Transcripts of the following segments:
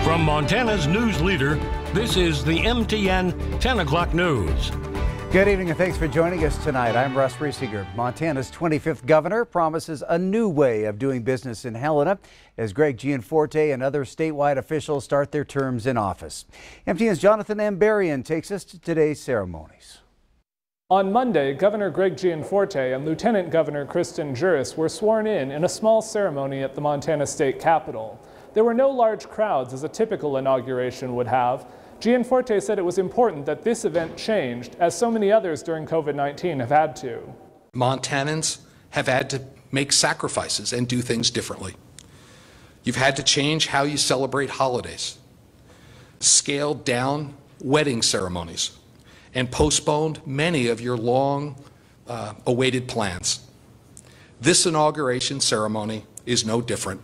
From Montana's news leader, this is the MTN 10 o'clock news. Good evening and thanks for joining us tonight. I'm Russ Riesinger. Montana's 25th governor promises a new way of doing business in Helena as Greg Gianforte and other statewide officials start their terms in office. MTN's Jonathan Ambarian takes us to today's ceremonies. On Monday, Governor Greg Gianforte and Lieutenant Governor Kristen Juris were sworn in a small ceremony at the Montana State Capitol. There were no large crowds as a typical inauguration would have. Gianforte said it was important that this event changed, as so many others during COVID-19 have had to. Montanans have had to make sacrifices and do things differently. You've had to change how you celebrate holidays, scaled down wedding ceremonies, and postponed many of your long-awaited plans. This inauguration ceremony is no different.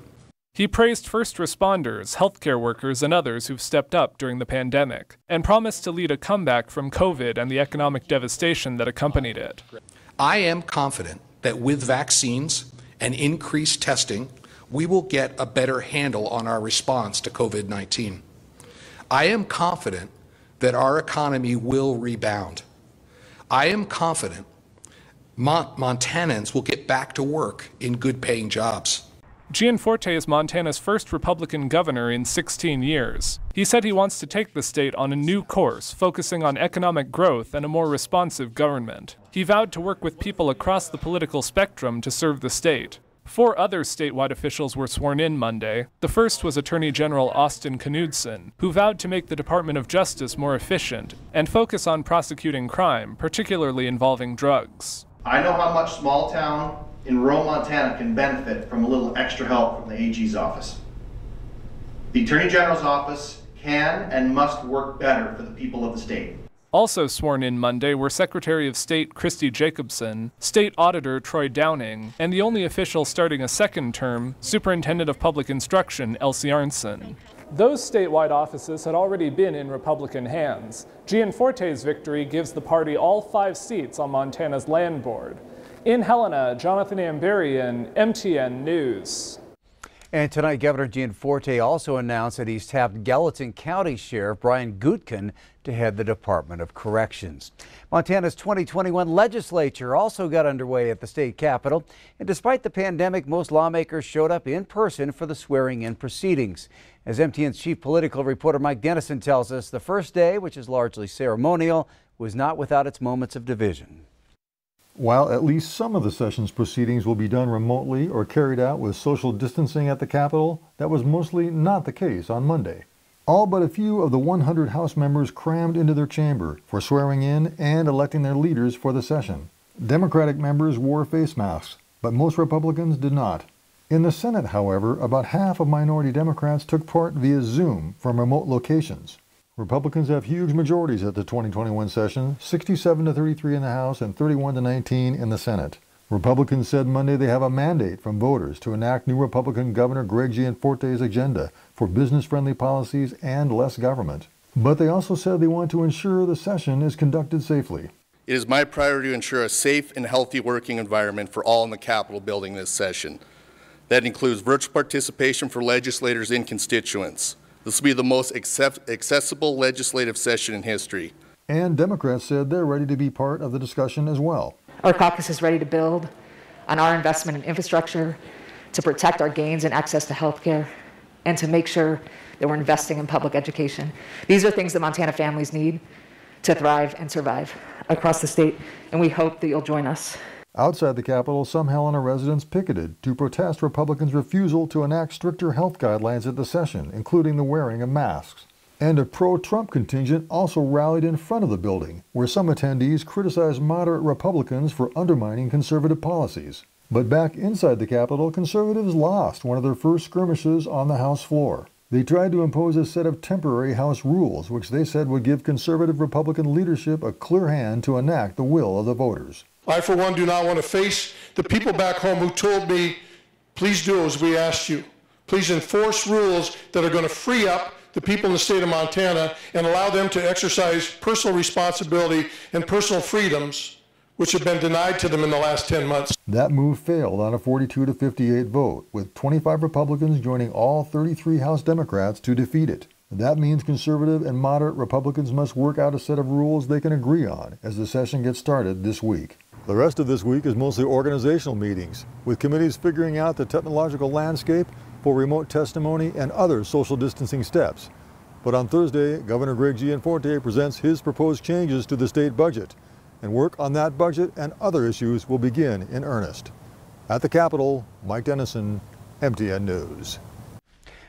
He praised first responders, healthcare workers, and others who've stepped up during the pandemic, and promised to lead a comeback from COVID and the economic devastation that accompanied it. I am confident that with vaccines and increased testing, we will get a better handle on our response to COVID-19. I am confident that our economy will rebound. I am confident Montanans will get back to work in good-paying jobs. Gianforte is Montana's first Republican governor in 16 years. He said he wants to take the state on a new course, focusing on economic growth and a more responsive government. He vowed to work with people across the political spectrum to serve the state. 4 other statewide officials were sworn in Monday. The first was Attorney General Austin Knudsen, who vowed to make the Department of Justice more efficient and focus on prosecuting crime, particularly involving drugs. I know how much small town in rural Montana can benefit from a little extra help from the AG's office. The Attorney General's office can and must work better for the people of the state. Also sworn in Monday were Secretary of State Christy Jacobson, State Auditor Troy Downing, and the only official starting a second term, Superintendent of Public Instruction Elsie Arnson. Those statewide offices had already been in Republican hands. Gianforte's victory gives the party all 5 seats on Montana's land board. In Helena, Jonathan Ambarian, MTN News. And tonight, Governor Gianforte also announced that he's tapped Gallatin County Sheriff Brian Gutkin to head the Department of Corrections. Montana's 2021 legislature also got underway at the state capitol, and despite the pandemic, most lawmakers showed up in person for the swearing-in proceedings. As MTN's chief political reporter Mike Dennison tells us, the first day, which is largely ceremonial, was not without its moments of division. While at least some of the session's proceedings will be done remotely or carried out with social distancing at the Capitol, that was mostly not the case on Monday. All but a few of the 100 House members crammed into their chamber for swearing in and electing their leaders for the session. Democratic members wore face masks, but most Republicans did not. In the Senate, however, about half of minority Democrats took part via Zoom from remote locations. Republicans have huge majorities at the 2021 session, 67 to 33 in the House and 31 to 19 in the Senate. Republicans said Monday they have a mandate from voters to enact new Republican Governor Greg Gianforte's agenda for business-friendly policies and less government. But they also said they want to ensure the session is conducted safely. It is my priority to ensure a safe and healthy working environment for all in the Capitol building this session. That includes virtual participation for legislators and constituents. This will be the most accessible legislative session in history. And Democrats said they're ready to be part of the discussion as well. Our caucus is ready to build on our investment in infrastructure, to protect our gains and access to health care, and to make sure that we're investing in public education. These are things that Montana families need to thrive and survive across the state, and we hope that you'll join us. Outside the Capitol, some Helena residents picketed to protest Republicans' refusal to enact stricter health guidelines at the session, including the wearing of masks. And a pro-Trump contingent also rallied in front of the building, where some attendees criticized moderate Republicans for undermining conservative policies. But back inside the Capitol, conservatives lost one of their first skirmishes on the House floor. They tried to impose a set of temporary House rules, which they said would give conservative Republican leadership a clear hand to enact the will of the voters. I, for one, do not want to face the people back home who told me, please do as we asked you. Please enforce rules that are going to free up the people in the state of Montana and allow them to exercise personal responsibility and personal freedoms which have been denied to them in the last 10 months. That move failed on a 42 to 58 vote, with 25 Republicans joining all 33 House Democrats to defeat it. That means conservative and moderate Republicans must work out a set of rules they can agree on as the session gets started this week. The rest of this week is mostly organizational meetings, with committees figuring out the technological landscape for remote testimony and other social distancing steps. But on Thursday, Governor Greg Gianforte presents his proposed changes to the state budget, and work on that budget and other issues will begin in earnest. At the Capitol, Mike Dennison, MTN News.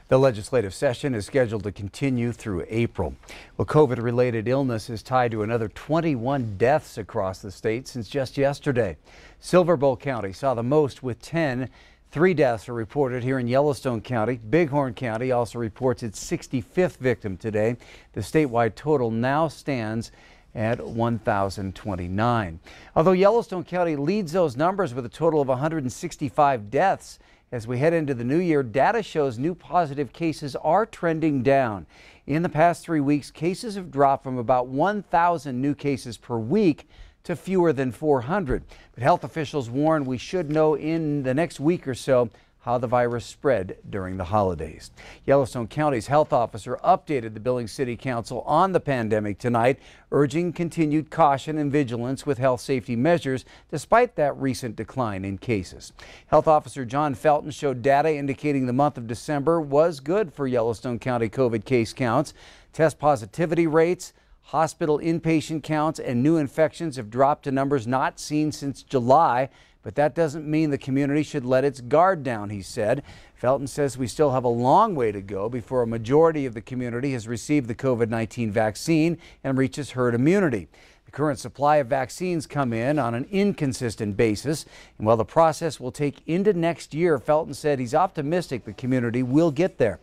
The legislative session is scheduled to continue through April. Well, COVID-related illness is tied to another 21 deaths across the state since just yesterday. Silver Bowl County saw the most with 10. 3 deaths are reported here in Yellowstone County. Bighorn County also reports its 65th victim today. The statewide total now stands at 1,029. Although Yellowstone County leads those numbers with a total of 165 deaths, as we head into the new year, data shows new positive cases are trending down. In the past 3 weeks, cases have dropped from about 1,000 new cases per week to fewer than 400. But health officials warn we should know in the next week or so how the virus spread during the holidays. Yellowstone County's health officer updated the Billings City Council on the pandemic tonight, urging continued caution and vigilance with health safety measures despite that recent decline in cases. Health Officer John Felton showed data indicating the month of December was good for Yellowstone County COVID case counts. Test positivity rates, hospital inpatient counts, and new infections have dropped to numbers not seen since July. But that doesn't mean the community should let its guard down, he said. Felton says we still have a long way to go before a majority of the community has received the COVID-19 vaccine and reaches herd immunity. The current supply of vaccines come in on an inconsistent basis, and while the process will take into next year, Felton said he's optimistic the community will get there.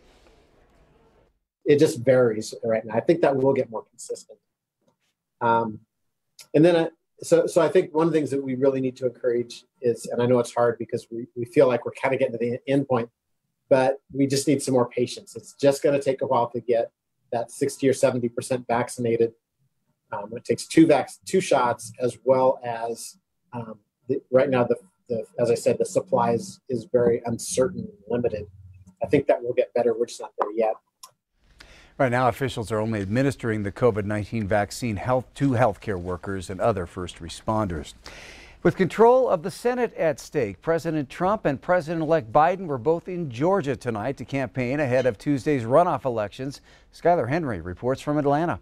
It just varies right now. I think that will get more consistent. So I think one of the things that we really need to encourage is, and I know it's hard because we feel like we're kind of getting to the end point, but we just need some more patience. It's just going to take a while to get that 60 or 70% vaccinated. It takes two shots, as well as right now, as I said, the supply is very uncertain and limited. I think that will get better. We're just not there yet. Right now, officials are only administering the COVID-19 vaccine to healthcare workers and other first responders. With control of the Senate at stake, President Trump and President-elect Biden were both in Georgia tonight to campaign ahead of Tuesday's runoff elections. Skylar Henry reports from Atlanta.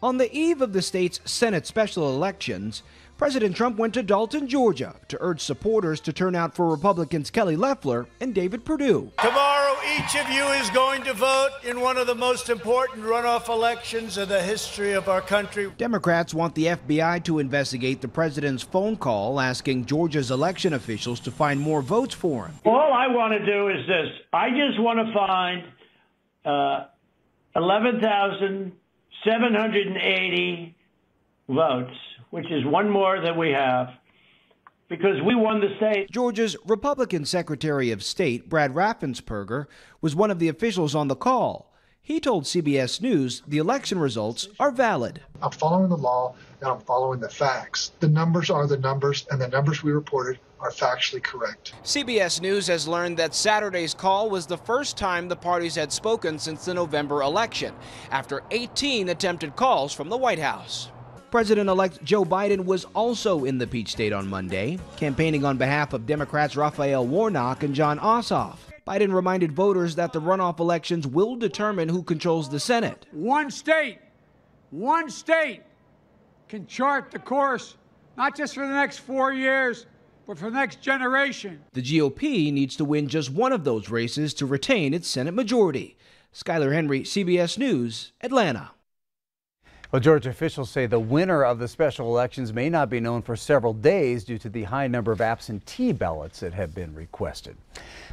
On the eve of the state's Senate special elections, President Trump went to Dalton, Georgia, to urge supporters to turn out for Republicans Kelly Loeffler and David Perdue. Tomorrow, each of you is going to vote in one of the most important runoff elections in the history of our country. Democrats want the FBI to investigate the president's phone call asking Georgia's election officials to find more votes for him. All I want to do is this. I just want to find 11,780 votes, which is one more than we have, because we won the state. Georgia's Republican Secretary of State, Brad Raffensperger, was one of the officials on the call. He told CBS News the election results are valid. I'm following the law and I'm following the facts. The numbers are the numbers, and the numbers we reported are factually correct. CBS News has learned that Saturday's call was the first time the parties had spoken since the November election, after 18 attempted calls from the White House. President-elect Joe Biden was also in the Peach State on Monday, campaigning on behalf of Democrats Raphael Warnock and Jon Ossoff. Biden reminded voters that the runoff elections will determine who controls the Senate. One state can chart the course, not just for the next 4 years, but for the next generation. The GOP needs to win just one of those races to retain its Senate majority. Skylar Henry, CBS News, Atlanta. Well, Georgia officials say the winner of the special elections may not be known for several days due to the high number of absentee ballots that have been requested.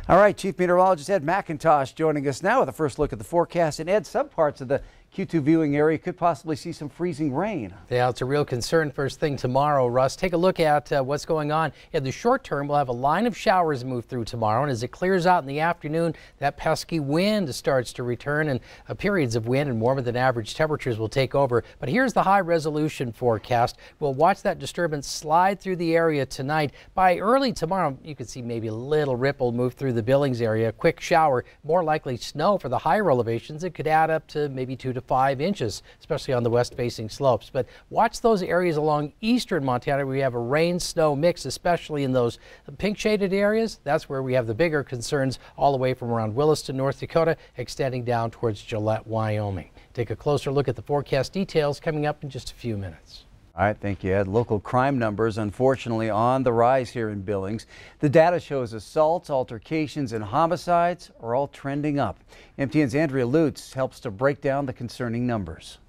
All right, Chief Meteorologist Ed McIntosh joining us now with a first look at the forecast. And Ed, some parts of the Q2 viewing area could possibly see some freezing rain. Yeah, it's a real concern first thing tomorrow, Russ. Take a look at what's going on. In the short term, we'll have a line of showers move through tomorrow, and as it clears out in the afternoon, that pesky wind starts to return, and periods of wind and warmer than average temperatures will take over. But here's the high resolution forecast. We'll watch that disturbance slide through the area tonight. By early tomorrow, you can see maybe a little ripple move through the Billings area. A quick shower, more likely snow for the higher elevations. It could add up to maybe 2 to 5 inches, especially on the west-facing slopes. But watch those areas along eastern Montana where we have a rain-snow mix, especially in those pink-shaded areas. That's where we have the bigger concerns, all the way from around Williston, North Dakota, extending down towards Gillette, Wyoming. Take a closer look at the forecast details coming up in just a few minutes. All right, thank you, Ed. Local crime numbers, unfortunately, on the rise here in Billings. The data shows assaults, altercations, and homicides are all trending up. MTN's Andrea Lutz helps to break down the concerning numbers.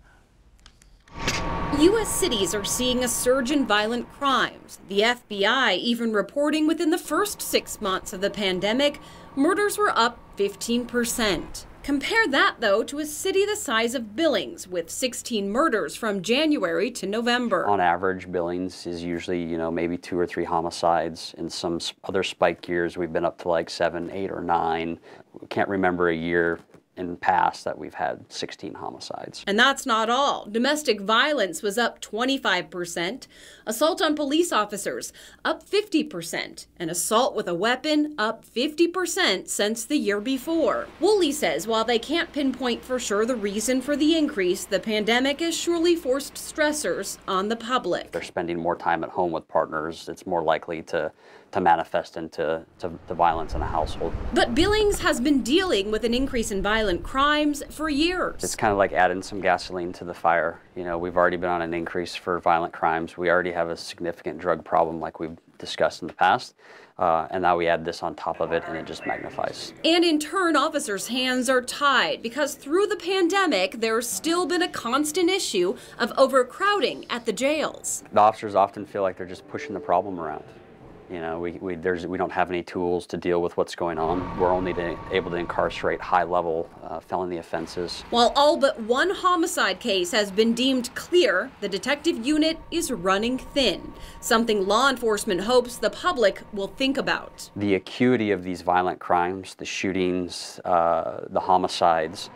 U.S. cities are seeing a surge in violent crimes. The FBI even reporting within the first 6 months of the pandemic, murders were up 15%. Compare that, though, to a city the size of Billings, with 16 murders from January to November. On average, Billings is usually, maybe 2 or 3 homicides. In some other spike years, we've been up to like 7, 8, or 9. We can't remember a year in the past that we've had 16 homicides. And that's not all. Domestic violence was up 25%, assault on police officers up 50%, and assault with a weapon up 50% since the year before. Woolley says while they can't pinpoint for sure the reason for the increase, the pandemic has surely forced stressors on the public. They're spending more time at home with partners. It's more likely to manifest into violence in a household. But Billings has been dealing with an increase in violent crimes for years. It's kind of like adding some gasoline to the fire. We've already been on an increase for violent crimes. We already have a significant drug problem like we've discussed in the past. And now we add this on top of it and it just magnifies. And in turn, officers' hands are tied because through the pandemic, there's still been a constant issue of overcrowding at the jails. The officers often feel like they're just pushing the problem around. We don't have any tools to deal with what's going on. We're only able to incarcerate high-level felony offenses. While all but one homicide case has been deemed clear, the detective unit is running thin, something law enforcement hopes the public will think about. The acuity of these violent crimes, the shootings, the homicides,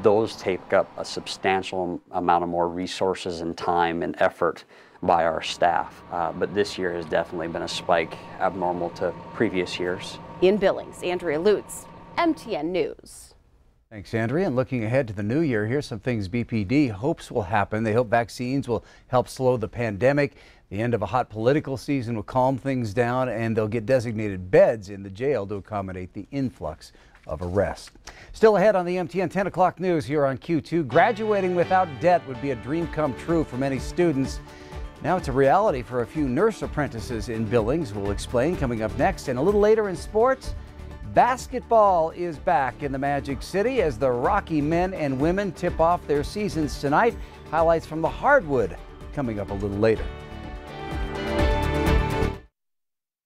those take up a substantial amount of more resources and time and effort by our staff. But this year has definitely been a spike abnormal to previous years. In Billings, Andrea Lutz, MTN News. Thanks, Andrea. And looking ahead to the new year, here's some things BPD hopes will happen. They hope vaccines will help slow the pandemic. The end of a hot political season will calm things down, and they'll get designated beds in the jail to accommodate the influx of arrests. Still ahead on the MTN 10 o'clock news here on Q2. Graduating without debt would be a dream come true for many students. Now it's a reality for a few nurse apprentices in Billings. We'll explain coming up next. And a little later in sports, basketball is back in the Magic City as the Rocky men and women tip off their seasons tonight. Highlights from the hardwood coming up a little later.